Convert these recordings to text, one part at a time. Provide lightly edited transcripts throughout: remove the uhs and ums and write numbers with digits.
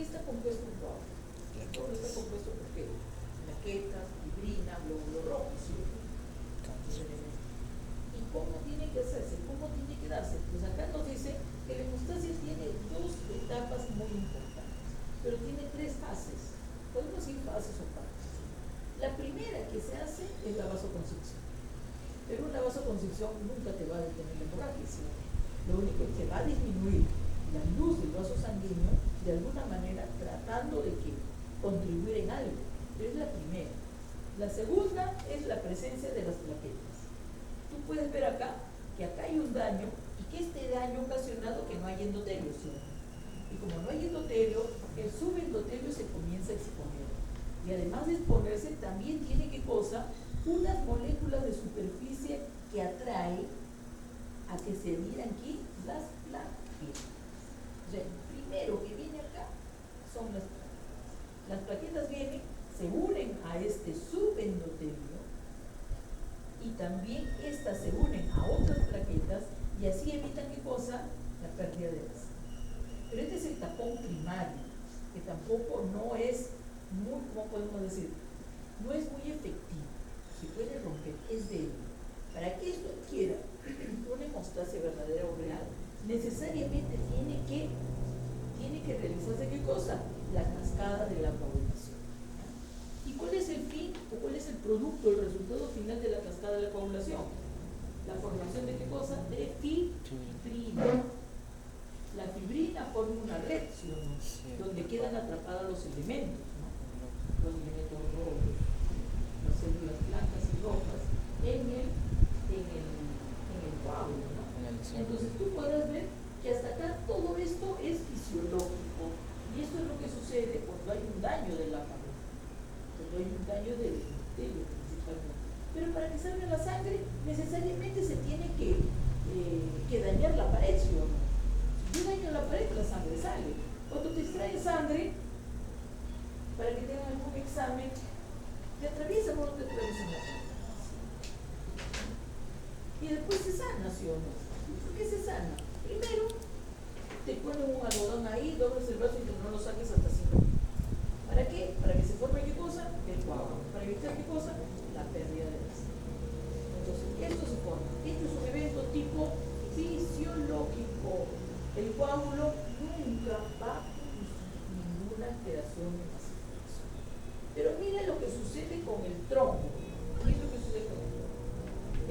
qué está compuesto un coágulo? El coágulo está compuesto por qué? Plaquetas, fibrina, glóbulo rojo, ¿sí? ¿Y cómo tiene que hacerse? ¿Cómo tiene que darse? Pues acá nos dice que la hemostasia tiene dos etapas muy importantes, pero tiene tres fases. Podemos decir fases o partes. La primera que se hace es la vasoconstricción. Pero una vasoconstricción nunca te va a detener la hemorragia, ¿sí? Lo único es que va a disminuir la luz del vaso sanguíneo de alguna manera, tratando de que contribuir en algo. Pero es la primera. La segunda es la presencia de las plaquetas. Tú puedes ver acá que acá hay un daño y que este daño ha ocasionado que no hay endotelio, ¿sí? Y como no hay endotelio, el subendotelio se comienza a exponer. Y además de exponerse, también tiene que cosa unas moléculas de superficie que atraen a que se adhieran aquí las plaquetas. O sea, el primero que viene acá son las plaquetas. Las plaquetas vienen, se unen a este subendotelio y también estas se unen a otras plaquetas y así evitan ¿qué cosa? La pérdida de la sangre. Pero este es el tapón primario, que tampoco no es muy, ¿cómo podemos decir? No es muy efectivo. Se puede romper, es débil. Para que esto adquiera una hemostasia verdadera o real, necesariamente tiene que realizarse ¿qué cosa? La cascada de la coagulación. ¿Y cuál es el fin o cuál es el producto, el resultado final de la cascada de la coagulación? La formación de ¿qué cosa? De fibrina. La fibrina forma una red, ¿sí o no? Donde quedan atrapados los elementos, ¿no? Los elementos rojos, las células blancas y rojas en el coágulo, ¿no? Entonces tú podrás ver que hasta acá todo esto es fisiológico y esto es lo que sucede cuando hay un daño del aparato, cuando hay un daño del endotelio principalmente. Pero para que salga la sangre necesariamente se tiene que dañar la pared, ¿sí o no? Si yo daño la pared, la sangre sale. Cuando te extraen sangre, para que tengan algún examen, ¿te atraviesan o no te atraviesan la pared? Y después se sana, ¿sí o no? ¿Por qué se sana? Primero, te ponen un algodón ahí, doblas el brazo y que no lo saques hasta 5 minutos. ¿Para qué? Para que se forme ¿qué cosa? El coágulo. ¿Para evitar qué cosa? La pérdida de la sangre. Entonces, esto se forma. Esto es un evento tipo fisiológico. El coágulo nunca va a producir ninguna alteración en la circulación. Pero mira lo que sucede con el trombo. ¿Qué es lo que sucede con el trombo?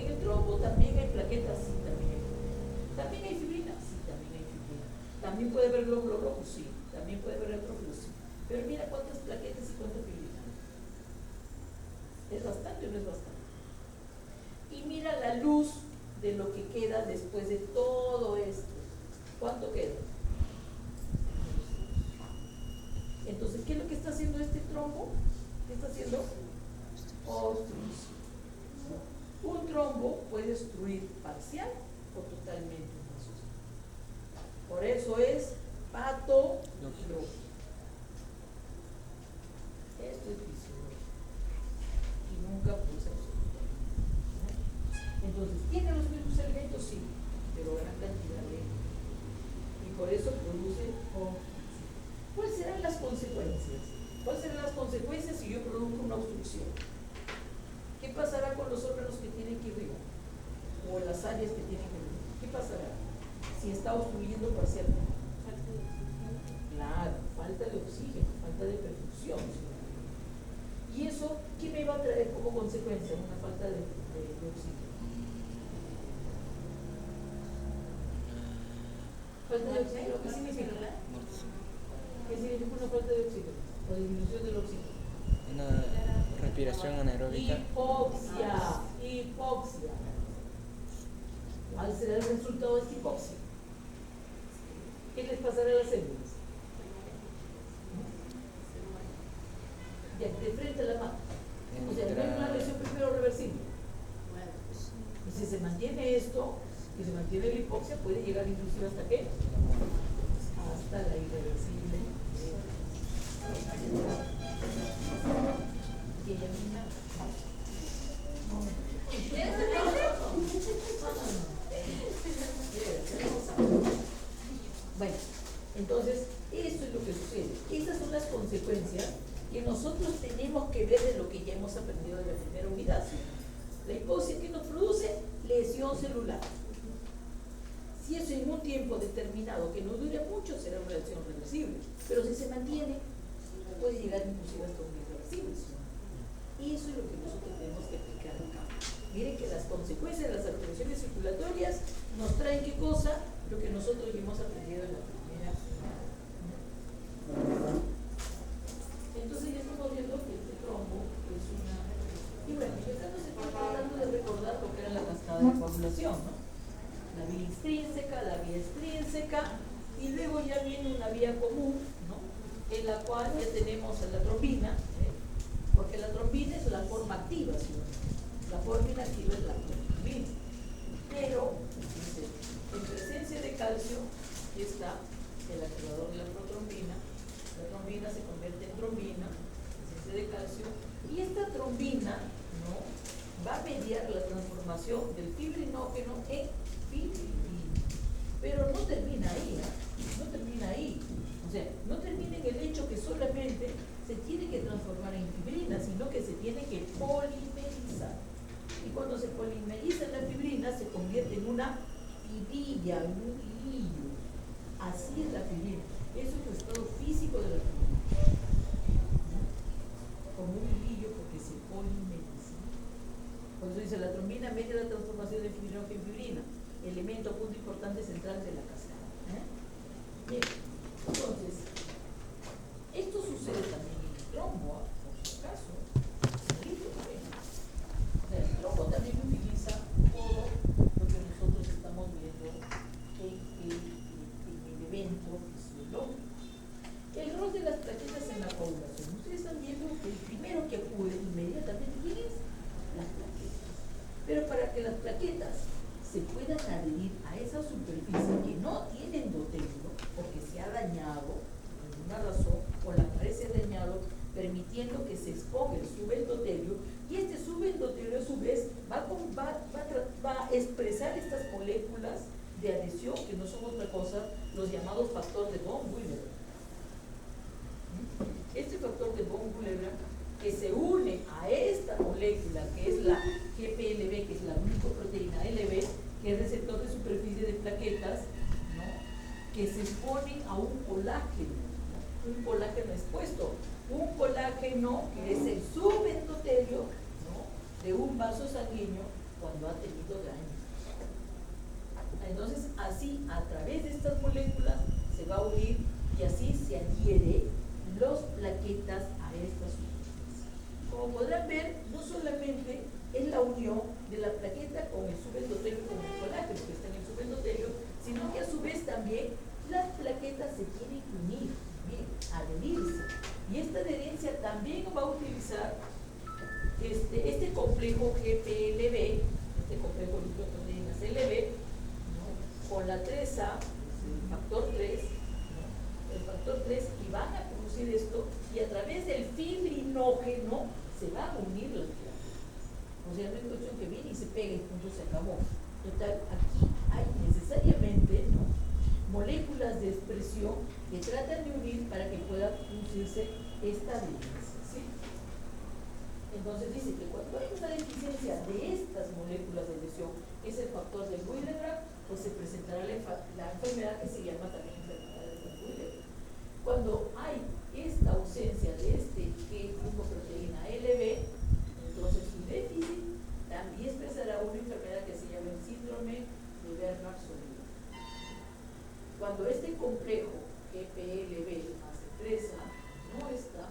En el trombo también hay plaquetas, sí, también hay plaquetas. ¿También hay fibrina? Sí, también hay fibrina. ¿También puede haber glóbulo rojo? Sí. ¿También puede haber neutrófilos? Sí. Pero mira cuántas plaquetas y cuánta fibrina. ¿Es bastante o no es bastante? Y mira la luz de lo que queda después de todo esto. ¿Cuánto queda? Entonces, ¿qué es lo que está haciendo este trombo? ¿Qué está haciendo? Obstrucción. Un trombo puede obstruir parcial o totalmente un vaso sanguíneo. Por eso es patológico. Esto es fisiológico. Y nunca pulsa absolutamente. Entonces, ¿tiene los mismos elementos? Sí, pero gran cantidad de ellos. Y por eso produce obstrucción. ¿Cuáles serán las consecuencias? ¿Cuáles serán las consecuencias si yo produzco una obstrucción? ¿Qué pasará con los órganos que tienen que irrigar? O las áreas que tienen que irrigar. ¿Qué pasará si está obstruyendo parcialmente? Claro, falta de oxígeno, falta de perfusión. ¿Y eso qué me va a traer como consecuencia? Una falta de oxígeno. ¿Falta de oxígeno? ¿Qué significa? ¿Qué significa una falta de oxígeno? O disminución del oxígeno. Una respiración anaeróbica. Hipoxia. ¿Cuál será el resultado de esta hipoxia? ¿Qué les pasará a las células? Ya, de frente a la mano. O sea, no hay una lesión primero reversible. Y si se mantiene esto, y se mantiene la hipoxia, puede llegar inclusive hasta ¿qué? Hasta la irreversible. Bueno, Entonces, eso es lo que sucede. Esas son las consecuencias que nosotros tenemos que ver de lo que ya hemos aprendido de la primera unidad. La hipoxia que nos produce lesión celular. Si eso en un tiempo determinado, que no dure mucho, será una lesión reversible. Pero si se mantiene, puede llegar inclusive hasta un irreversible. Y eso es lo que nosotros tenemos que aplicar acá. Miren que las consecuencias de las alteraciones circulatorias nos traen ¿qué cosa? Lo que nosotros ya hemos aprendido en la primera. Entonces ya estamos viendo que este trombo es una... Y bueno, y acá nos estamos tratando de recordar lo que era la cascada de coagulación, ¿no? La vía intrínseca, la vía extrínseca, y luego ya viene una vía común, ¿no? En la cual ya tenemos a la trombina, porque la trombina es la forma activa, ¿sí? La forma inactiva es la trombina. Pero, en presencia de calcio, aquí está el activador de la protrombina. La trombina se convierte en trombina, en presencia de calcio, y esta trombina, ¿no?, va a mediar la transformación del fibrinógeno en fibrina. Pero no termina ahí, no termina ahí. O sea, no termina en el hecho que solamente se tiene que transformar en fibrina, sino que se tiene que polimerizar. Y cuando se polimeriza la fibrina, se convierte en una fibrilla, en un hilillo. Así es la fibrina. Eso es el estado físico de la fibrina. Como un hilillo porque se polimeriza. Por eso dice, la trombina media la transformación de fibrinógeno en fibrina, elemento punto importante central de la cascada. Bien, entonces, esto sucede también en el trombo, por si acaso. El trombo también utiliza todo lo que nosotros estamos viendo en el evento fisiológico. El rol de las plaquetas en la coagulación. Ustedes están viendo que el primero que acude inmediatamente, ¿quién es? Las plaquetas. Pero para que las plaquetas se puedan adherir a esa superficie que no tiene endotelio, porque se ha dañado por alguna razón, o la pared se ha dañado, permitiendo que se exponga el subendotelio, y este subendotelio a su vez va a expresar estas moléculas de adhesión, que no son otra cosa, los llamados factores de von Willebrand. Este factor de von Willebrand, que se une a esta molécula, que es la GPLB, que es la glicoproteína LB, que es receptor de superficie de plaquetas, ¿no?, que se expone a un colágeno, ¿no?, un colágeno expuesto, un colágeno que es el subendotelio, ¿no?, de un vaso sanguíneo cuando ha tenido daño. Entonces, así, a través de estas moléculas, se va a unir y así se adhiere los plaquetas a esta superficie. Como podrán ver, no solamente es la unión de la plaqueta con el subendotelio, con el colágeno que está en el subendotelio, sino que a su vez también las plaquetas se tienen que unir, bien, adherirse. Y esta adherencia también va a utilizar este complejo GPLB, este complejo de glicoproteínas LB, ¿no?, con la 3A, el factor 3, ¿no?, el factor 3, y van a producir esto, y a través del fibrinógeno se va a unir las plaquetas. O sea, no es cuestión que viene y se pega y punto, se acabó. Total, aquí hay necesariamente, ¿no?, moléculas de expresión que tratan de unir para que pueda producirse esta adherencia, ¿sí? Entonces dice que cuando hay una deficiencia de estas moléculas de adhesión, que es el factor de Willebrand, pues se presentará la enfermedad que se llama también enfermedad de Willebrand. Cuando hay esta ausencia de este G-glucoproteína LB, entonces su déficit también expresará una enfermedad que se llama el síndrome de Bernard-Solino. Cuando este complejo GPLB más 3A no está,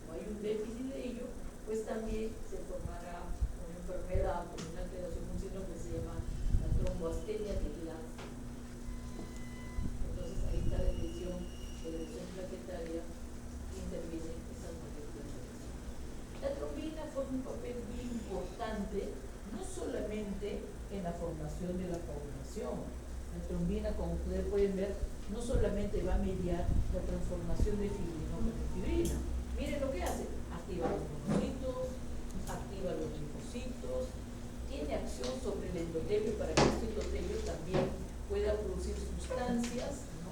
no hay un déficit de ello, pues también se formará una enfermedad con una alteración, un síndrome que se llama la tromboastenia de Glanz. Entonces ahí está la lesión plaquetaria, intervienen esas moléculas. La trombina forma un papel muy importante, no solamente en la formación de la coagulación. La trombina, como ustedes pueden ver, no solamente va a mediar la transformación de fibrinógeno en fibrina. Miren lo que hace: activa los monocitos, activa los linfocitos, tiene acción sobre el endotelio para que este endotelio también pueda producir sustancias, ¿no?,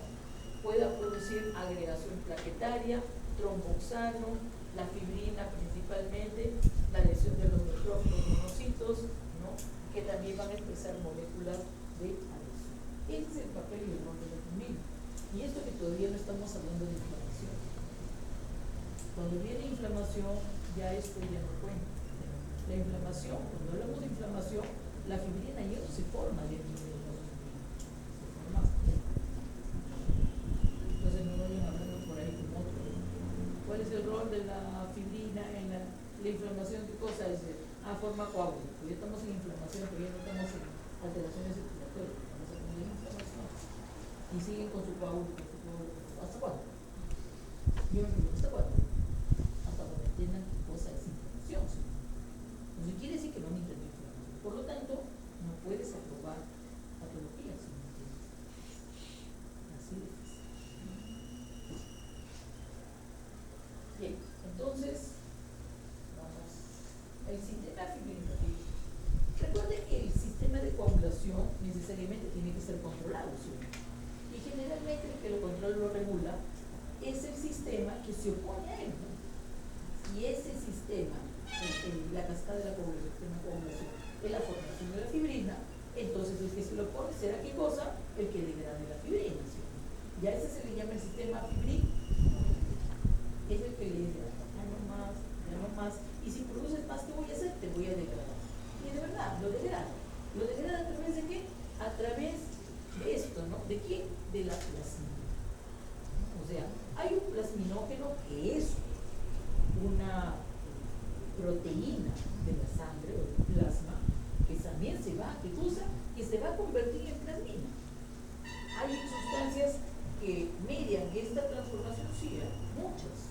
pueda producir agregación plaquetaria, tromboxano, la fibrina principalmente, la lesión de los neutrófilos monocitos, ¿no? Que también van a expresar moléculas de adhesión. Ese es el papel y el rol de la trombina. Y esto que todavía no estamos hablando de inflamación. Cuando viene inflamación, ya esto ya no cuenta. La inflamación, cuando hablamos de inflamación, la fibrina ya no se forma dentro de los se forma afuera. Entonces no vayan hablando por ahí como otro. ¿Cuál es el rol de la fibrina en la inflamación? ¿Qué cosa es? Forma coágulo. Pues ya estamos en inflamación, pero ya no estamos en alteraciones circulatorias, estamos en inflamación. Y siguen con su coágulo, ¿hasta cuándo? Yo me pregunto, ¿hasta cuándo? Hasta cuando entiendan qué cosa es inflamación. ¿Sí? Entonces quiere decir que no han entendido inflamación. Por lo tanto, no puedes aprobar patologías si no entiendes. Así de fácil. Bien, entonces, vamos. El sistema fibrinogen. Recuerden que el sistema de coagulación necesariamente tiene que ser controlado, ¿sí? Y generalmente el que lo controla lo regula es el sistema que se opone a él, ¿no? Y ese sistema, la cascada de la coagulación, es la formación de la fibrina, entonces el que se lo opone será ¿qué cosa? El que degrade la fibrina, ¿sí? Ya ese se le llama el sistema fibrin, es el que le dice, ya no más, y si produces más, ¿qué voy a hacer? Te voy a degradar. Y de verdad, lo degrada. ¿Lo degrada a través de qué? A través de esto, ¿no? ¿De quién? De la plasmina. O sea, hay un plasminógeno que es una proteína de la sangre o del plasma que también se va, ¿qué cosa? Que se va a convertir en plasmina. Hay sustancias que median esta transformación, sí, hay muchas.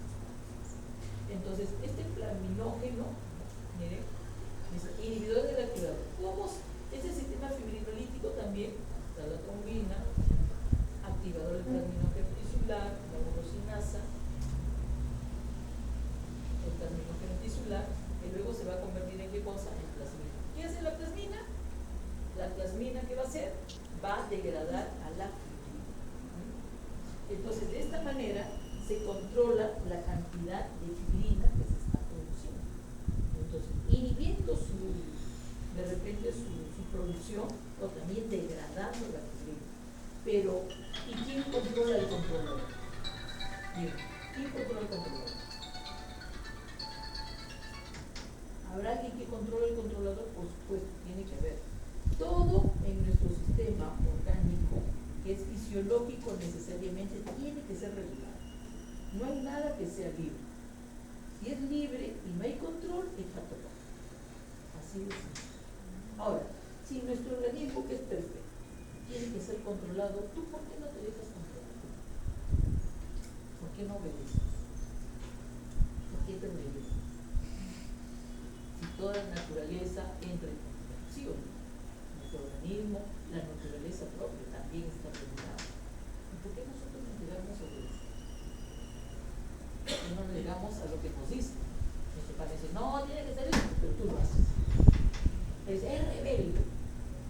Entonces, este plasminógeno, miren, es inhibidor del activador. ¿Cómo es el sistema fibrinolítico también? Está la trombina, activador del plasminógeno tisular, la urosinasa, el plasminógeno tisular, que luego se va a convertir en qué cosa? En plasmina. ¿Qué hace la plasmina? La plasmina, ¿qué va a hacer? Va a degradar a la fibrina. Entonces, de esta manera se controla la cantidad de fibrina que se está produciendo. Entonces, inhibiendo de repente su producción o también degradando la fibrina. Pero, ¿y quién controla el controlador? Bien, ¿quién controla el controlador? ¿Habrá alguien que controle el controlador? Por supuesto, tiene que haber. Todo en nuestro sistema orgánico que es fisiológico necesariamente tiene que ser regulado. No hay nada que sea libre. Si es libre y no hay control, es patológico. Así de simple. Ahora, si nuestro organismo, que es perfecto, tiene que ser controlado, ¿tú por qué no te dejas controlar? ¿Por qué no obedeces? ¿Por qué te obedeces? Si toda la naturaleza entra en contradicción, nuestro organismo, la naturaleza propia también está regulada. ¿Y por qué nosotros nos negamos a obedecer? No nos negamos a lo que nos dice. Nuestro padre dice, no, tiene que ser eso, pero tú lo haces. Es rebelde.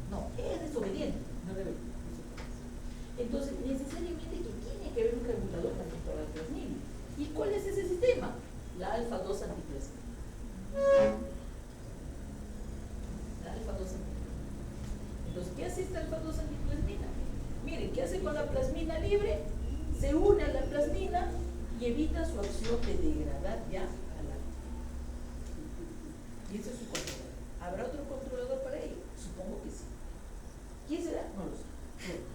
No, es desobediente, no rebelde. Entonces, necesariamente que tiene que haber un regulador para controlar la plasmina. ¿Y cuál es ese sistema? La alfa-2 antiplasmina. La alfa-2 antiplasmina. Entonces, ¿qué hace esta alfa-2 antiplasmina? Miren, ¿qué hace con la plasmina libre? Se une a la plasmina y evita su acción de degradar ya a la fibrina. Y ese es su controlador. ¿Habrá otro controlador para ello? Supongo que sí. ¿Quién será? No lo sé.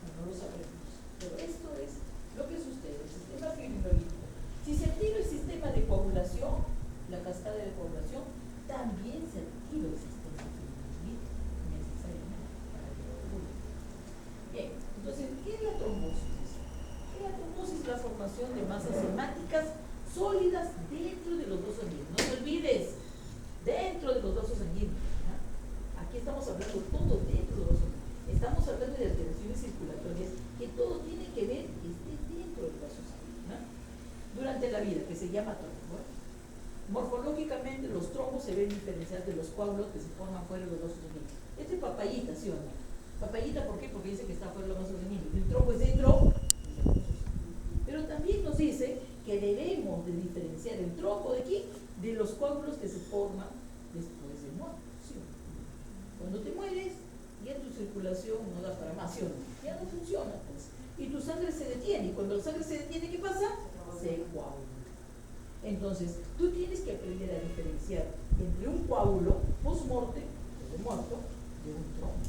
No lo sabremos. Pero esto es lo que sucede, el sistema fibrinolítico. Si se activa el sistema de coagulación, la cascada de coagulación, también se activa el sistema fibrinolítico necesariamente para que lo regule. Bien, entonces, ¿qué es la trombosis? La trombosis es la formación de masas hemáticas sólidas dentro de los vasos sanguíneos. No te olvides, dentro de los vasos sanguíneos. ¿No? Aquí estamos hablando todo dentro de los vasos sanguíneos. Estamos hablando de alteraciones circulatorias que todo tiene que ver que esté dentro del vaso sanguíneo. ¿No? Durante la vida, que se llama trombo. Morfológicamente, los trombos se ven diferenciados de los coágulos que se forman fuera de los vasos sanguíneos. Este es papayita, ¿sí o no? Papayita, ¿por qué? Porque dice que está fuera de los vasos sanguíneos. El trombo es dentro. Pero también nos dice que debemos de diferenciar el trombo de aquí de los coágulos que se forman después de muerte. ¿Sí? Cuando te mueres, ya tu circulación no da para más, ¿sí o no? Ya no funciona, pues. Y tu sangre se detiene. Y cuando la sangre se detiene, ¿qué pasa? Se coagula. Entonces, tú tienes que aprender a diferenciar entre un coágulo post-morte, de muerto, de un trombo.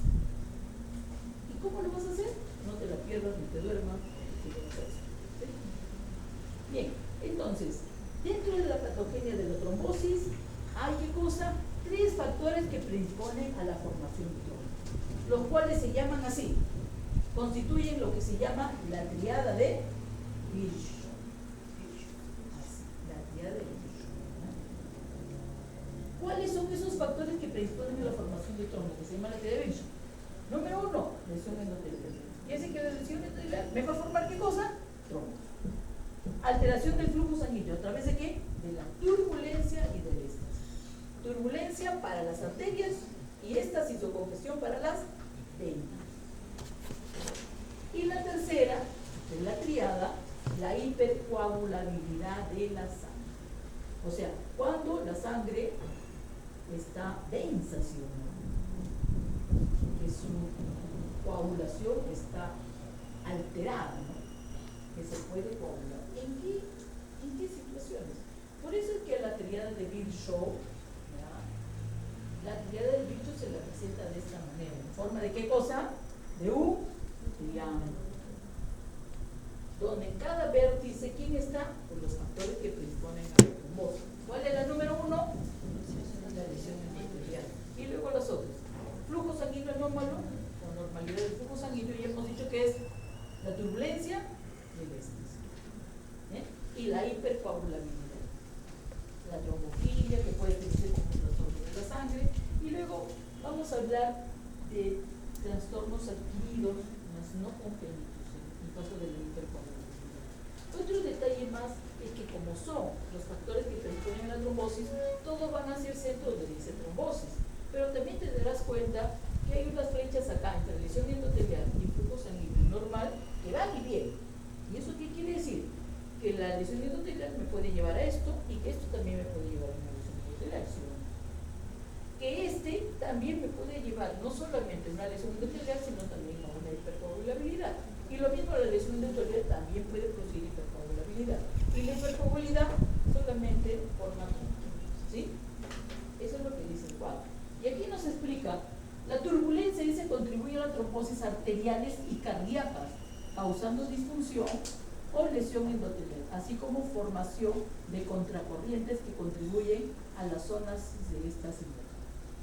¿Y cómo lo vas a hacer? No te la pierdas, ni te duermas, ni te hacer. ¿Sí? Bien, entonces, dentro de la patogenia de la trombosis, hay ¿qué cosa? 3 factores que predisponen a la formación de trombo, los cuales se llaman así, constituyen lo que se llama la triada de Virchow. La triada de Virchow. ¿Cuáles son esos factores que predisponen a la formación de trombo, que se llama la triada de Virchow? Número 1, lesión endotelial. Y así que la lesión endotelial me va a formar ¿qué cosa? Trombo. Alteración del flujo sanguíneo, ¿a través de qué? De la turbulencia y del éxtasis. Turbulencia para las arterias y éxtasis o congestión para las venas. Y la tercera, de la triada, la hipercoagulabilidad de la sangre. O sea, cuando la sangre está densa, ¿sí o no? Que su coagulación está alterada, ¿no? Que se puede coagular. ¿En qué situaciones? Por eso es que la triada de Virchow, la triada de Virchow se la presenta de esta manera, en forma de ¿qué cosa? De un triángulo, donde en cada vértice, ¿quién está? Pues los factores que predisponen a la trombosis. ¿Cuál es la número 1? La lesión endotelial. Y luego las otras. Flujo sanguíneo anómalo, con normalidad del flujo sanguíneo, ya hemos dicho que es la turbulencia y el éxtasis. Y la hipercoagulabilidad. La trombofilia, que puede tenerse como un trastorno de la sangre. Y luego vamos a hablar de trastornos adquiridos, más no congénitos, en el caso de la hipercoagulabilidad. Otro detalle más es que como son los factores que predisponen a la trombosis, todos van a ser centros de esa trombosis. Pero también te darás cuenta que hay unas flechas acá entre lesión endotelial y flujo sanguíneo normal que van y vienen. ¿Y eso qué quiere decir? Que la lesión endotelial me puede llevar a esto y que esto también me puede llevar a una lesión endotelial. ¿Sí? Que este también me puede llevar no solamente a una lesión endotelial, sino también a una hipercoagulabilidad. Y lo mismo la lesión endotelial también puede producir hipercoagulabilidad. Y la hipercoagulabilidad solamente forma trombo. ¿Sí? Eso es lo que dice el cuadro. Y aquí nos explica, la turbulencia dice contribuye a las trombosis arteriales y cardíacas, causando disfunción o lesión endotelial, así como formación de contracorrientes que contribuyen a las zonas de éxtasis.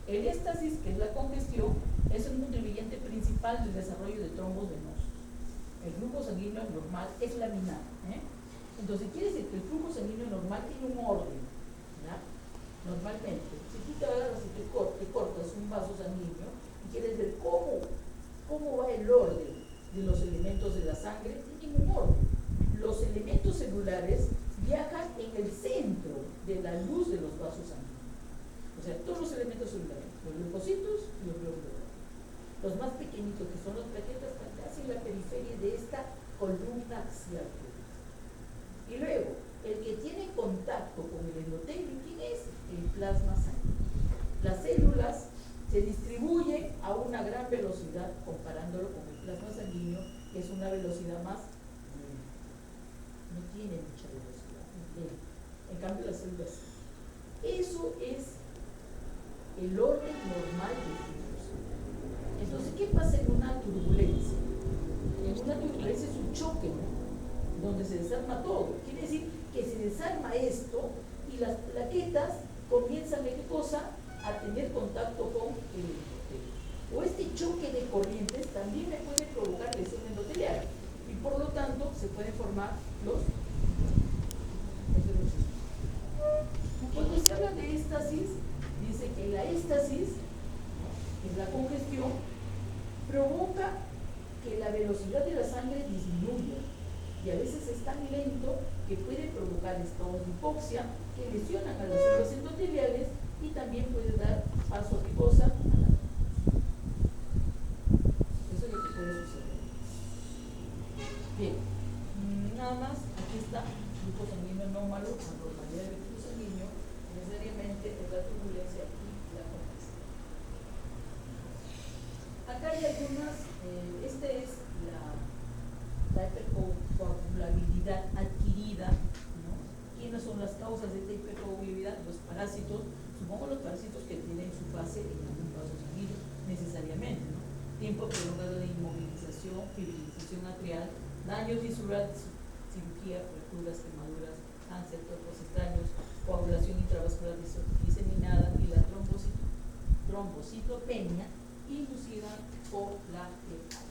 El éxtasis, que es la congestión, es un contribuyente principal del desarrollo de trombos venosos. El flujo sanguíneo normal es laminar. Entonces quiere decir que el flujo sanguíneo normal tiene un orden. ¿Ya? Normalmente, si tú te agarras y te cortas un vaso sanguíneo y quieres ver cómo va el orden de los elementos de la sangre, tienen un orden. Los elementos celulares viajan en el centro de la luz de los vasos sanguíneos. O sea, todos los elementos celulares, los leucocitos y los glóbulos. Los más pequeñitos, que son las plaquetas, están casi en la periferia de esta columna axial. Y luego, el que tiene contacto con el endotelio, ¿quién es? El plasma sanguíneo. Las células se distribuyen a una gran velocidad comparándolo con el plasma sanguíneo, que es una velocidad más lenta. No tiene mucha velocidad, en cambio las células. Eso es el orden normal del flujo sanguíneo. Entonces, ¿qué pasa en una turbulencia? En una turbulencia es un choque, ¿no? Donde se desarma todo. Quiere decir que se desarma esto y las plaquetas comienzan a ¿qué cosa? A tener contacto con el endotelio. O este choque de corrientes también me puede provocar lesión endotelial y por lo tanto se pueden formar los. Cuando se habla de éxtasis, dice que la éxtasis, que es la congestión, provoca que la velocidad de la sangre disminuya y a veces es tan lento que puede provocar estados de hipoxia que lesionan a las células endoteliales y también puede dar paso a qué cosa, a la trombosis. nada más, aquí está, grupo sanguíneo anómalo, anormalidad del grupo sanguíneo, necesariamente es la turbulencia y la complejidad. Acá hay algunas, esta es la hipercoagulabilidad adquirida, ¿no? ¿Quiénes son las causas de esta hipercoagulabilidad? Los parásitos, supongo los parásitos que tienen su base en algún vaso sanguíneo, necesariamente, ¿no? Tiempo prolongado de inmovilización, fibrilización atrial, daños viscerales, cirugía, fracturas, quemaduras, cáncer, cuerpos extraños, coagulación intravascular diseminada y la trombocitopenia inducida por la hepatia.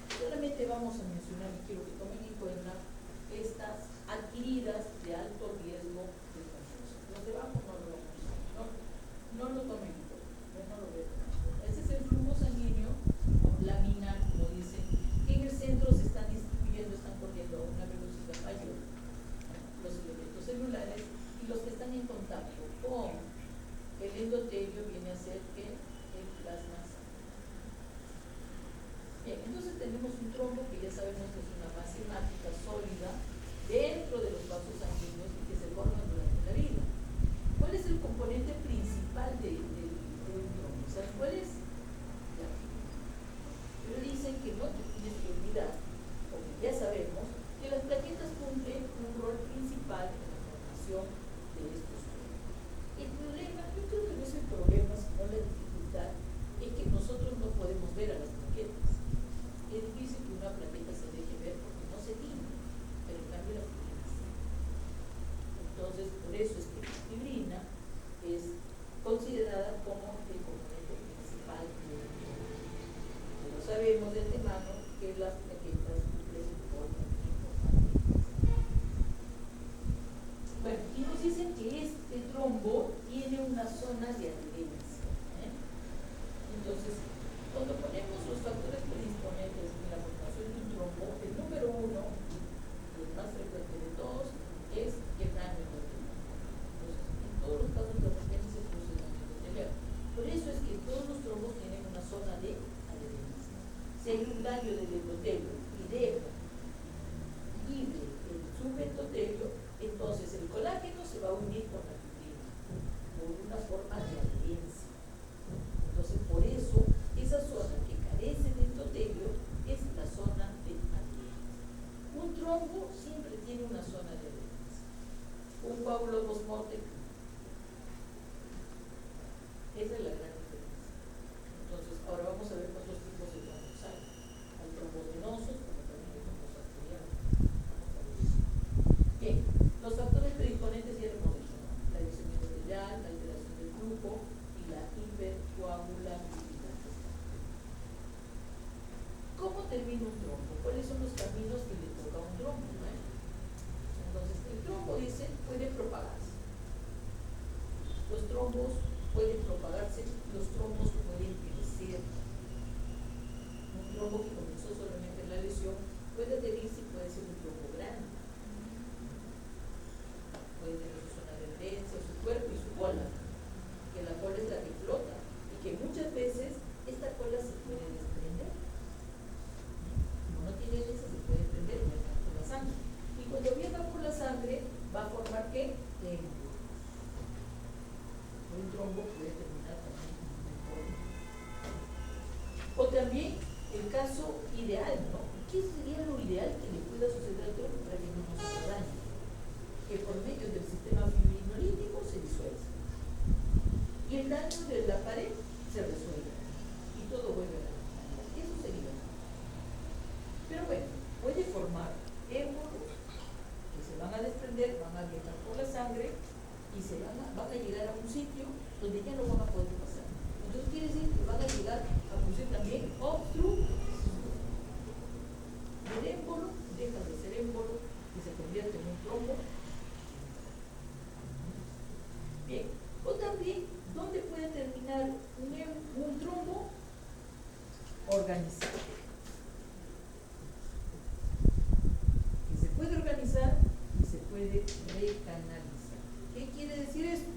Solamente vamos a mencionar, y quiero que tomen en cuenta, estas adquiridas de alto riesgo de confusión. Los de abajo no lo vamos a ver, no lo tomen en cuenta, no lo veo. Ese es el flujo sanguíneo, laminar, como dicen, que en el centro se están distribuyendo, están corriendo a una velocidad mayor, los elementos celulares, y los que están en contacto con el endotelio viene a ser el plasma sanguíneo. Bien, entonces tenemos un trombo que ya sabemos que es una masa hemática sólida dentro de los vasos sanguíneos y que se forman durante la vida. ¿Cuál es el componente principal de un trombo? ¿Sabes cuál es? La fibra. Pero dicen que no te tienes que olvidar, porque ya sabemos, que las plaquetas cumplen un rol principal en la formación de estos trombos. El problema, yo creo que no es el problema, sino la dificultad, es que nosotros no podemos ver a las plaquetas. Es difícil que una plaqueta se deje ver porque no se tiñe, pero en cambio la fibrina sí. Entonces, por eso es que la fibrina es considerada como el componente principal de la trombo. Pero sabemos de antemano que las plaquetas cumplen un rol importante. Bueno, y nos dicen que este trombo tiene una zona de adherencia. Entonces, cuando ponemos los factores predisponentes en la formación de un trombo, el número uno, y el más frecuente de todos, es el daño endotelial. Entonces, en todos los casos de emergencia se produce daño endotelial. Por eso es que todos los trombos tienen una zona de adherencia. Si hay un daño del endotelio y deja libre el subendotelio, entonces el colágeno se va a unir con la fibrina por una forma de adherencia. Entonces, por eso, esa zona que carece de endotelio es la zona de adherencia. Un trombo siempre tiene una zona de adherencia. Un coágulo osmótico. Esa es la gran diferencia. Entonces, ahora vamos a ver cuántos tipos de trombos hay. Hay trombos venosos, como también hay trombos arteriales. Vamos a ver eso. Bien, los factores predisponentes ya lo hemos dicho, ¿no? La división endotelial, la alteración del flujo y la hipercoagulabilidad. ¿Cómo termina un trombo? ¿Cuáles son los caminos que le toca a un trombo? Entonces, el trombo dice puede propagarse. Los trombos pueden propagarse, los trombos pueden crecer. Un trombo que comenzó solamente en la lesión puede adherirse y puede ser un trombo grande. Puede tener su zona de adherencia, su cuerpo y su cola, que la cola es la que flota y que muchas veces esta cola se puede desprender. Como no tiene herencia, se puede desprender y viajar por la sangre. Y cuando viaja por la sangre, va a formar ¿qué? Émbolo. Un trombo puede terminar también en un embolio. O también el caso ideal, ¿no? ¿Qué sería lo ideal que le pueda suceder al trombo para que no nos haga daño? Que por medio del sistema fibrinolítico se disuelva. Y el daño de la pared se resuelve. Y todo vuelve a la normalidad. Eso sería. Pero bueno, puede formar émbolos que se van a desprender, van a viajar por la sangre y van a llegar a un sitio donde ya no van a poder pasar. Entonces quiere decir que van a llegar a producir también obstructos. El émbolo deja de ser émbolo y se convierte en un trombo. Bien, o también, ¿dónde puede terminar un trombo? Organizado. Que se puede organizar y se puede recanalizar. ¿Qué quiere decir esto?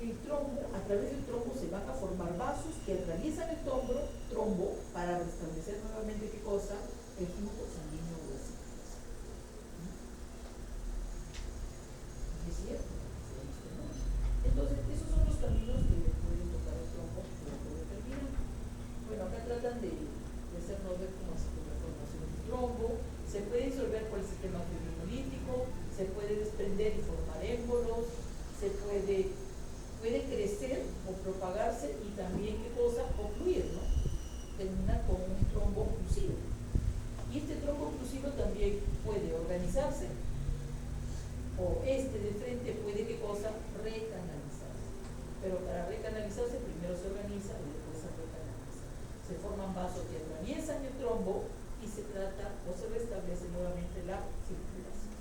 El trombo, a través del trombo se van a formar vasos que atraviesan el trombo para restablecer nuevamente ¿qué cosa? El flujo sanguíneo básico. Se puede disolver por el sistema fibrinolytico, se puede desprender y formar émbolos, puede crecer o propagarse y también, ¿qué cosa? Ocluir, ¿no? Terminar con un trombo oclusivo. Y este trombo oclusivo también puede organizarse, o de frente puede, ¿qué cosa? Recanalizarse. Pero para recanalizarse primero se organiza y después se recanaliza. Se forman vasos que atraviesan el trombo y se trata o se restablece nuevamente la circulación.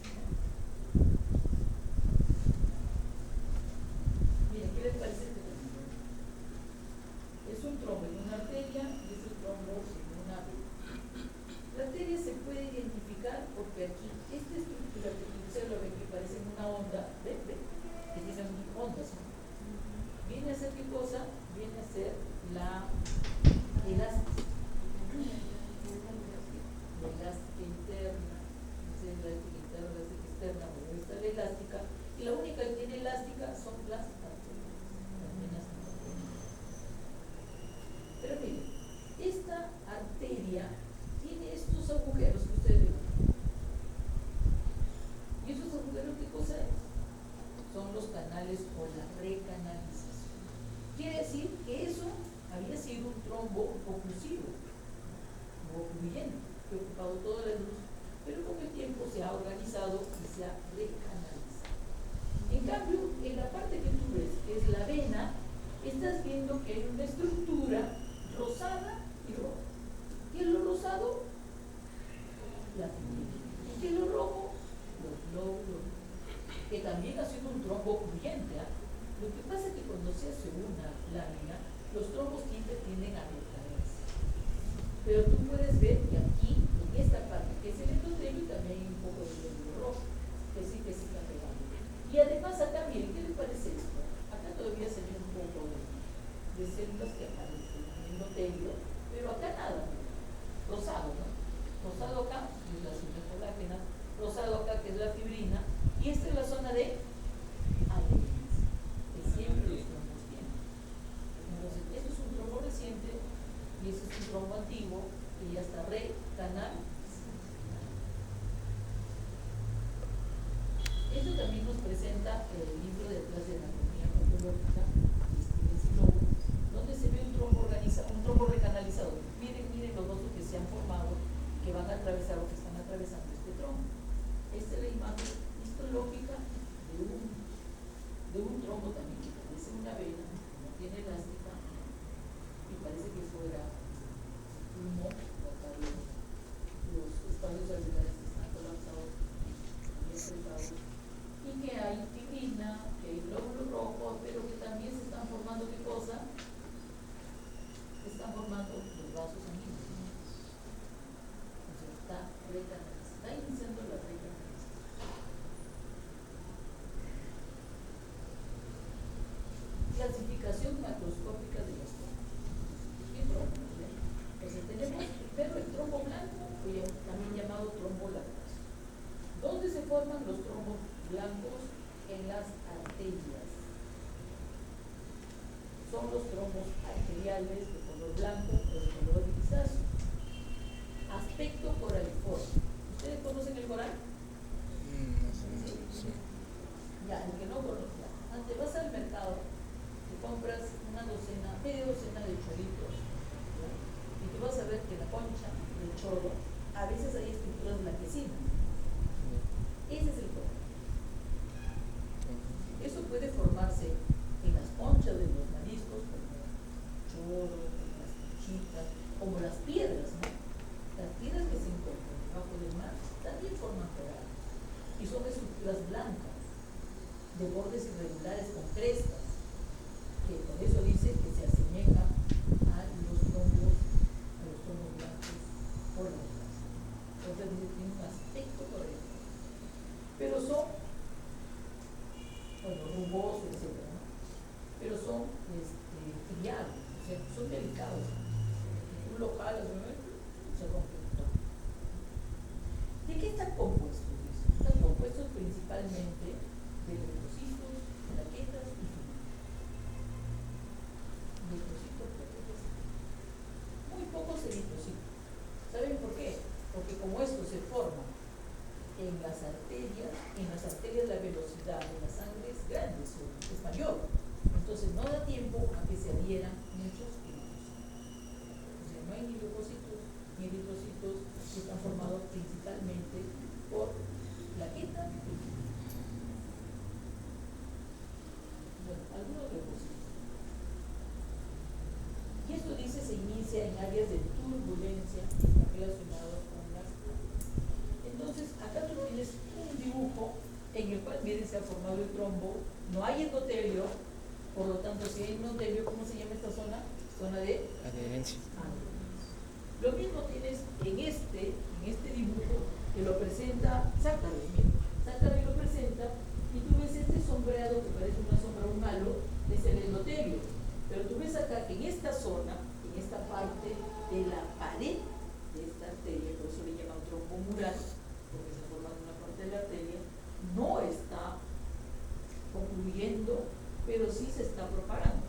Miren, ¿qué les parece este trombo? Es un trombo en una arteria y es un trombo en una vena. La arteria se puede identificar porque aquí, esta estructura que ustedes lo ven que parece una onda, ¿ven? Que tiene ondas, ¿no? Viene a ser ¿qué cosa? Viene a ser la elástica. La elástica interna, elástica externa, pero esta es la elástica, y la única que tiene elástica son las arterias, las venas arteriales. Pero miren, esta arteria tiene estos agujeros que ustedes ven. ¿Y esos agujeros qué cosa es? Son los canales o la recanalización. Quiere decir que eso había sido un trombo oclusivo o ocluyente, que ha ocupado toda la luz, pero con el tiempo se ha organizado y se ha recanalizado. En cambio, en la parte que tú ves, que es la vena, estás viendo que hay una estructura rosada y roja. ¿Qué es lo rosado? La fibrina. ¿Y qué es lo rojo? Los glóbulos, que también ha sido un trombo ocluyente. Lo que pasa es que cuando se hace una lámina, los trombos tienden a retraerse. Pero tú puedes ver que aquí, en esta parte, que es el endotelio, también hay un poco de glóbulo rojo, que sí que se está pegando. Y además acá, miren, ¿qué les parece esto? Acá todavía se ve un poco de células que aparecen en el endotelio, pero acá nada, rosado, ¿no? Rosado acá, que es la célula colágena, rosado acá, que es la fibrina, y esta es la zona de adherencia, que siempre los trombos tienen. Entonces, esto es un trombo reciente y este es un trombo antiguo que ya está recanalizado. Esto también nos presenta el libro de clase de anatomía patológica de Steven Sloan, donde se ve un trombo recanalizado. Miren los vasos que se han formado, que van a atravesar o que están atravesando este trombo. Esta es la imagen histológica de un trombo también que parece una vena, no tiene elástica y parece que fuera pulmón, los espacios alveolares que están colapsados y apretados, y que hay fibrina, que hay glóbulo rojo, pero que también se están formando ¿qué cosa? Se están formando los vasos sanguíneos. Entonces está iniciando la recanalización. Clasificación macroscópica de los trombos. ¿Qué trombos? Entonces tenemos primero el trombo blanco, también llamado trombo lactoso. ¿Dónde se forman los trombos blancos? En las arterias. Son los trombos arteriales de color blanco o de color grisáceo. Aspecto coraliforme. ¿Ustedes conocen el coral? Sí. Ya, el que no conoce. Antes vas al mercado, te compras media docena de choritos, ¿ya? Y tú vas a ver que la concha del chorro, a veces hay estructuras blanquecinas. Ese es el coral. Eso puede formarse en las conchas de los mariscos, como el chorro, como las conchitas, como las piedras, ¿no? Las piedras que se encuentran debajo del mar también forman coral. Y son estructuras blancas, de bordes irregulares con crestas, que por eso dice que se asemeja a los trombos blancos o las blancas. Entonces dice que tiene un aspecto correcto. Pero son, rugosos, etc., ¿no? Pero son friados, o sea, son delicados. Tú lo jalas, ¿no? Se rompe. ¿De qué están compuestos? Están compuestos principalmente de leucocitos, plaquetas y fibras. Leucocitos, plaquetas y fibras. Muy pocos eritrocitos. ¿Saben por qué? Porque como como esto se forma en las arterias la velocidad en la sangre es grande, es mayor. Entonces no da tiempo a que se adhieran muchos eritrocitos. O sea, no hay ni leucocitos ni eritrocitos que están formados principalmente por plaquetas. Bueno, algunos leucocitos. Y esto dice se inicia en áreas de turbulencia que están relacionados con las plaquetas. Entonces, acá tú tienes un dibujo en el cual, miren, se ha formado el trombo, no hay endotelio, por lo tanto, si hay endotelio, ¿cómo se llama esta zona? Zona de adherencia. Lo mismo tienes en este dibujo que lo presenta Zachary. Miren, Zachary lo presenta y tú ves este sombreado que parece una sombra, un halo, es el endotelio. Pero tú ves acá que en esta zona, en esta parte de la pared de esta arteria, por eso le llaman trombo mural, porque se forma en una parte de la arteria, no está concluyendo, pero sí se está propagando.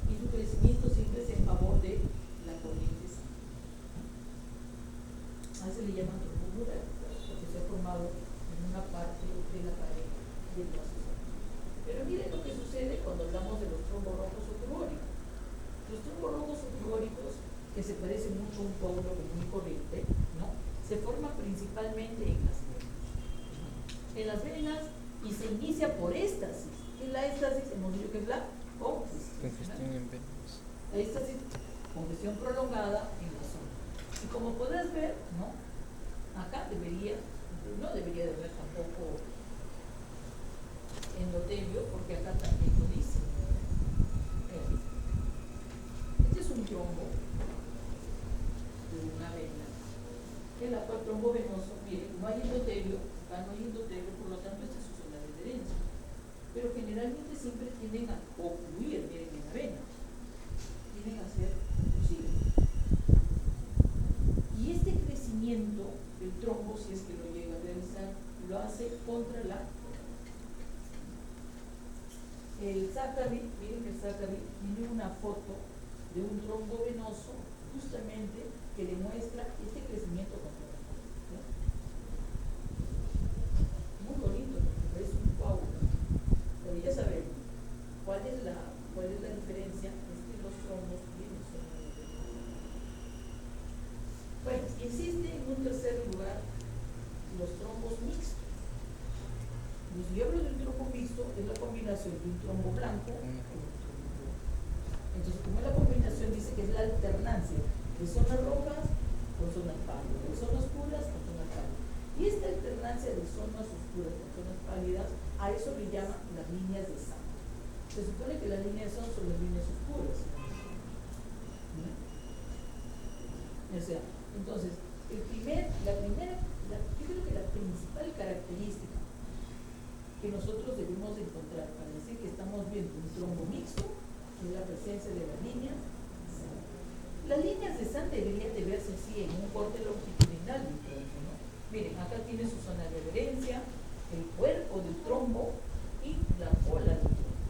Y su crecimiento siempre es en favor de la corriente sanguínea. A eso le llaman trombo mural, porque se ha formado en una parte de la pared del vaso sanguíneo. Pero miren lo que sucede cuando hablamos de los trombos rojos o trubóricos. Los trombos rojos o trubóricos, que se parecen mucho a un coágulo común y corriente, ¿no? Se forman principalmente en las venas. En las venas y se inicia por éstasis. ¿Qué es la éstasis? Hemos dicho que es la Congestión en venas. La éstasis, congestión prolongada en la zona. Y como podrás ver, ¿no? Acá no debería de haber tampoco endotelio, porque acá también lo dice. Este es un trombo de una vena, en la cual trombo venoso, miren, no hay endotelio, acá no hay endotelio, por lo tanto esta es su zona de adherencia. Pero generalmente siempre tienden a ocluir, miren, en la vena, tienden a ser oclusivo. Y este crecimiento del trombo, si es que lo llega a realizar, lo hace contra la el Zachary, miren que el Zachary tiene una foto de un trombo venoso justamente que demuestra este crecimiento contra la corriente. Muy bonito, porque es un coágulo. Pero ya sabemos cuál es la diferencia. Es que los trombos tienen zona de adherencia. Bueno, existe en un tercer lugar los trombos mixtos. Y si yo hablo de un trombo mixto, es la combinación de un trombo blanco con un trombo rojo. Entonces, como es la combinación, dice que es la alternancia de zonas rojas con zonas pálidas, de zonas oscuras con zonas pálidas. Y esta alternancia de zonas oscuras con zonas pálidas, a eso le llaman las líneas de sangre. Se supone que las líneas son las líneas oscuras. O sea, entonces, yo creo que la principal característica que nosotros debemos encontrar para decir que estamos viendo un trombo mixto es la presencia de las líneas de sangre. Las líneas de sangre deberían de verse así en un corte longitudinal del trombo, ¿no? Miren, acá tiene su zona de adherencia, el cuerpo del trombo y la cola del trombo.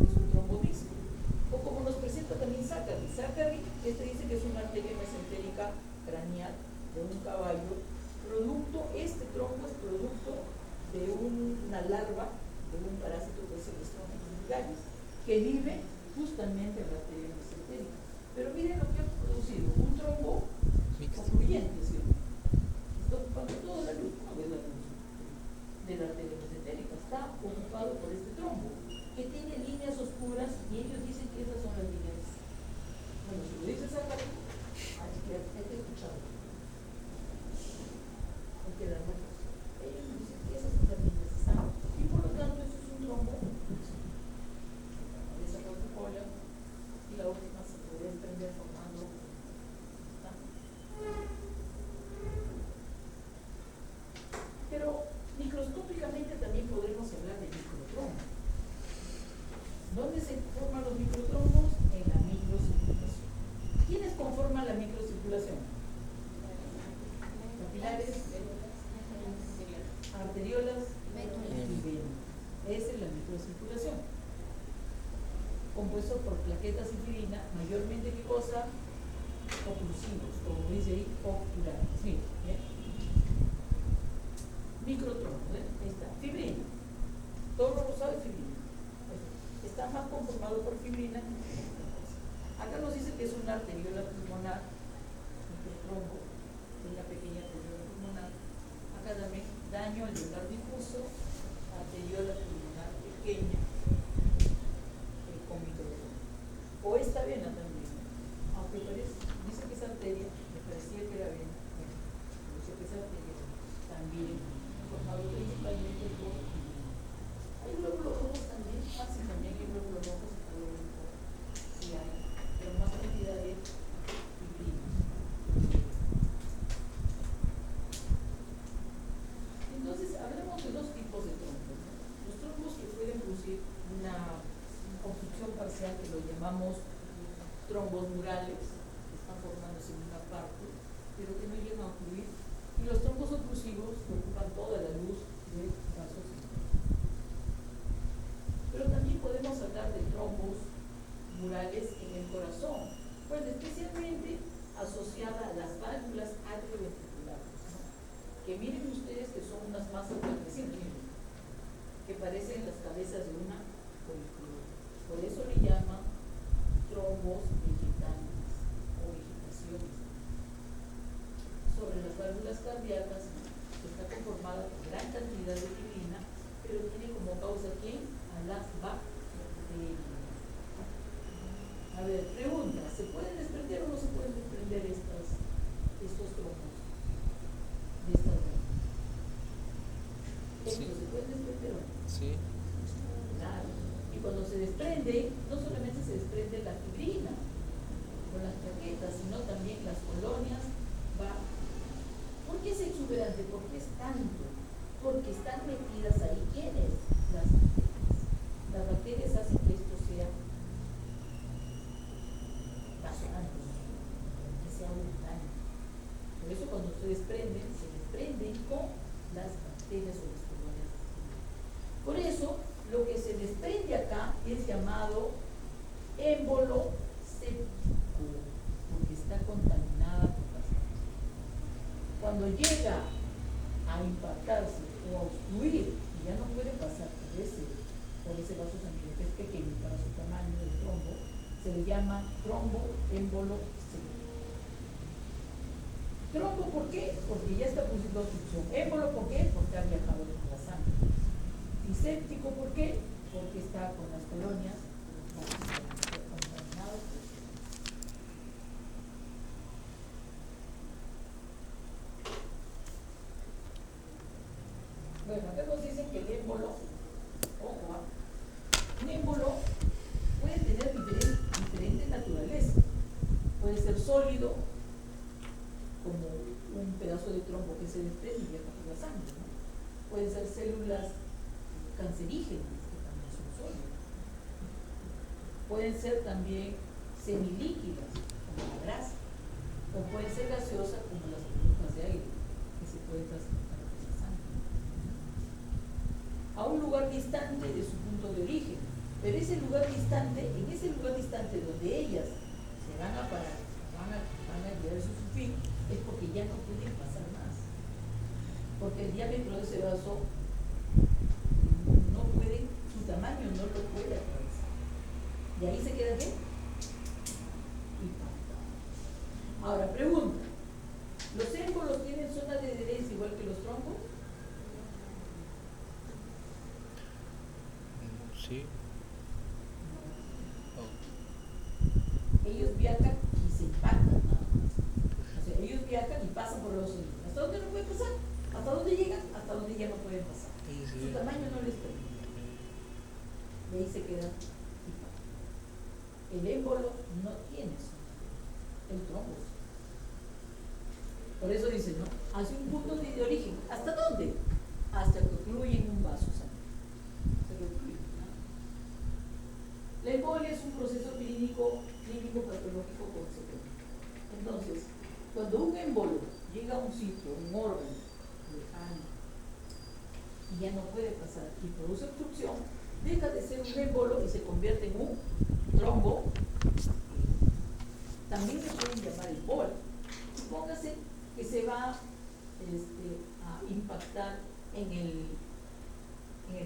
Es un trombo mixto. O como nos presenta también Zachary. Zachary, este dice que es una arteria mesentérica craneal de un caballo. Este trombo es producto de una larva de un parásito que es el Strongyloides gallis, que vive justamente en la arteria mesentérica. Pero miren lo que ha producido, un trombo ocluyente, ¿sí? Está ocupando toda la luz, no ves la luz de la arteria mesentérica, está ocupado por este trombo, que tiene líneas oscuras y ellos dicen que esas son las líneas. Bueno, si lo dice Zachary, hay que escucharlo. Que las rojas. Ellos dicen que esas son las líneas de sangre. Y por lo tanto, eso es un trombo. Esa cola y la última se puede desprender formando. Pero microscópicamente también podremos hablar de microtrombos. ¿Dónde se forman los microtrombos? En la microcirculación. ¿Quiénes conforman la microcirculación? Capilares, arteriolas y venas. Esa es la microcirculación. Compuesto por plaquetas y fibrilina, mayormente ¿qué cosa? oclusivos, como dice ahí, oculares. Miren, ¿eh? Microtrombos, ¿eh? Ahí está, fibrina. Todo lo rosado es fibrina. Está más conformado por fibrina. Acá nos dice que es una arteriola pulmonar, microtrombo, una pequeña arteriola pulmonar. Acá también daño alveolar difuso, arteriola pulmonar pequeña, con microtrombo. O esta vena también, aunque dice que es arteria, me parecía que era vena, dice que es arteria, también formado principalmente por hay glóbulos rojos también, sí, también hay glóbulos rojos y glóbulos rojos, sí hay, pero más cantidad de fibrina. Entonces, hablemos de dos tipos de trombos, ¿no? Los trombos que pueden producir una obstrucción parcial, que lo llamamos trombos murales, que están formándose en una parte, pero que no llegan a fluir, y los trombos oclusivos que ocupan toda la luz del vaso sanguíneo. Pero también podemos hablar de trombos murales en el corazón, bueno, especialmente asociada a las válvulas atrioventriculares, ¿no? Que miren ustedes que son unas masas blanquecinas, que parecen las cabezas de una coliflor. Por eso le llaman trombos vegetales o vegetaciones. Sobre las válvulas cardíacas está conformada por gran cantidad de fibrina, pero tiene como causa ¿quién? A las bacterias. A ver, pregunta, ¿se pueden desprender o no se pueden desprender estos trombos de estas válvulas? Sí. ¿Se pueden desprender o no? Sí. Claro. Y cuando se desprende, no solamente se desprende la fibrina con las plaquetas, sino también las colonias. ¿Por qué es exuberante? ¿Por qué es tanto? Porque están metidas ahí, ¿quiénes? Las bacterias. Las bacterias hacen que esto sea pasante, que sea abundante. Por eso cuando se desprenden con las bacterias o las colonias. Por eso, lo que se desprende acá es llamado émbolo séptico, porque está contaminada por las bacterias. Cuando llega a impactarse o a obstruir, y ya no puede pasar por ese vaso sanguíneo que es pequeño para su tamaño del trombo, se le llama tromboémbolo séptico. Trombo, ¿por qué? Porque ya está produciendo obstrucción. Émbolo, ¿por qué? Porque ha viajado con la sangre. Y séptico, ¿por qué? Porque está con las colonias contaminadas. Bueno, acá nos dicen que el émbolo, ojo, un émbolo puede tener diferente naturaleza. Puede ser sólido, como un pedazo de trombo que se desprende y viaja por la sangre, ¿no? Pueden ser células cancerígenas, que también son sólidas. Pueden ser también semilíquidas, como la grasa, o pueden ser gaseosas, como las burbujas de aire, que se pueden transportar por la sangre a un lugar distante de su punto de origen. Pero ese lugar distante, en ese lugar distante donde ellas se van a parar, van a llegar a su fin, es porque ya no pueden pasar más. Porque el diámetro de ese vaso no puede, su tamaño no lo puede atravesar. Y ahí se queda ¿qué? Impactado. Ahora, pregunta, ¿los émbolos tienen zona de adherencia igual que los trombos? Sí. Ellos viajan y se impactan nada más. O sea, ellos viajan y pasan por los oídos. ¿Hasta dónde no pueden pasar? ¿Hasta dónde llegan? Hasta dónde ya no pueden pasar. Sí. Su tamaño no les permite. Y ahí se quedan impactados. El émbolo no tiene eso. El trombo sí. Por eso dice, ¿no? Hacia un punto de origen. ¿Hasta dónde? Hasta que ocluye en un vaso sanguíneo. Se lo ocluye, ¿no? La embolia es un proceso clínico patológico consecuente. Entonces, cuando un embolo llega a un sitio, un órgano lejano, y ya no puede pasar y produce obstrucción, deja de ser un embolo y se convierte en un trombo. también le pueden llamar embolia. Supóngase que se va a impactar en el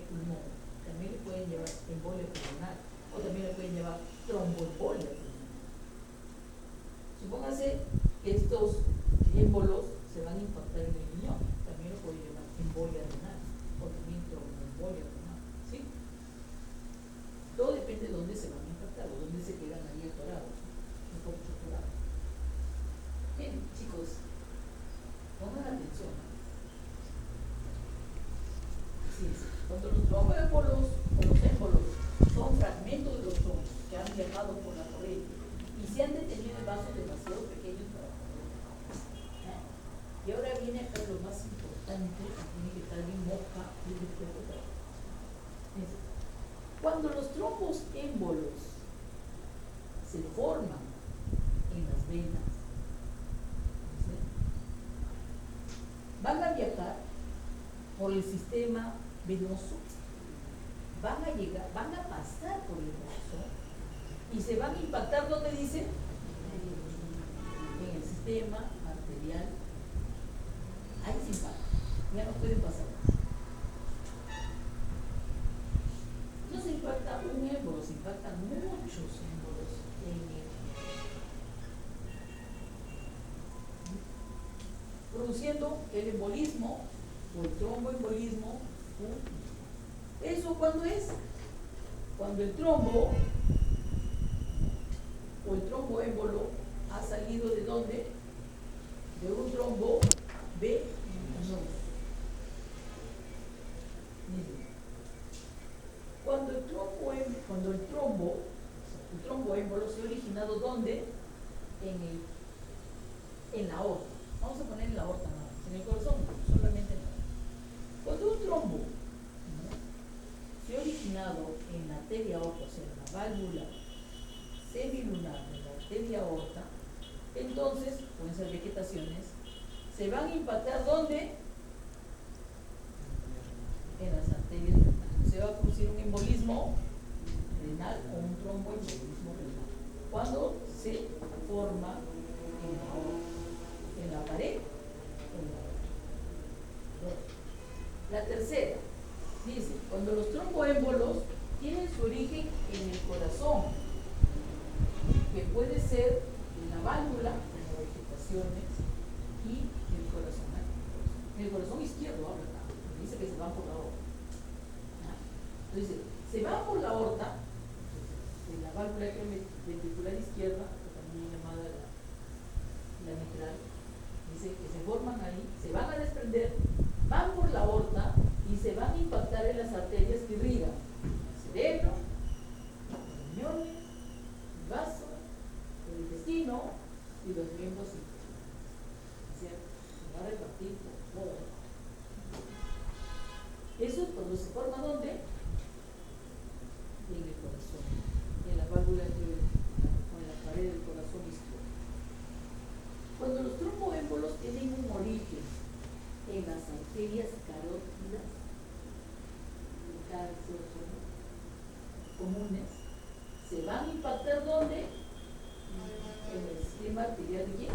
pulmón, también le pueden llevar embolia pulmonar, o también le pueden llevar tromboembolia pulmonar. Supóngase que estos émbolos se van a impactar en el riñón, también lo pueden llevar embolia renal, o también tromboembolia pulmonar, ¿sí? Todo depende de dónde se van a impactar, o dónde se quedan ahí atorados, un poco atorados. Bien, chicos, pongan atención. Así es. Cuando los tromboémbolos o los émbolos son fragmentos de los trombos que han viajado por la corriente y se han detenido en vasos demasiado pequeños para poder viajar. Y ahora viene acá lo más importante, tiene que estar bien moja y después otra vez. Cuando los trombos émbolos se forman en las venas, ¿sí?, van a viajar por el sistema venoso, van a llegar, van a pasar por el corazón y se van a impactar, ¿dónde dice? En el sistema arterial. Ahí se impacta, ya no pueden pasar más. No se impacta un émbolo, se impactan muchos émbolos en el, produciendo el embolismo o el tromboembolismo. ¿Eso cuándo es? Cuando el trombo o el tromboémbolo ha salido ¿de dónde? De un trombo venoso. Cuando el tromboémbolo se ha originado ¿dónde? En la aorta. Vamos a poner en la aorta nada más, en el corazón solamente no. Cuando un trombo, ¿no?, se ha originado en la arteria aorta, o sea, en la válvula semilunar de la arteria aorta, entonces, pueden ser vegetaciones, se van a impactar ¿dónde? En las arterias renales. Se va a producir un embolismo renal o un tromboembolismo renal cuando se forma en la aorta, en la pared, en la aorta. La tercera dice, cuando los tromboémbolos tienen su origen en el corazón, que puede ser en la válvula, en las vegetaciones, y el corazón, en el corazón izquierdo, ahora dice que se van por la aorta. Entonces, se van por la aorta, en la válvula ventricular izquierda, que también es llamada la mitral, dice que se forman ahí, se van a desprender, van por la aorta y se van a impactar en las arterias que irrigan el cerebro, los riñones, el vaso, el intestino y los miembros inferiores. ¿Cierto? Se va a repartir por todo. Eso es cuando se forma ¿dónde? En el corazón, en la válvula o en la pared del corazón izquierdo. Cuando los tromboémbolos tienen un origen en las arterias carótidas, comunes, se van a impactar ¿dónde? En el sistema arterial de ¿quién?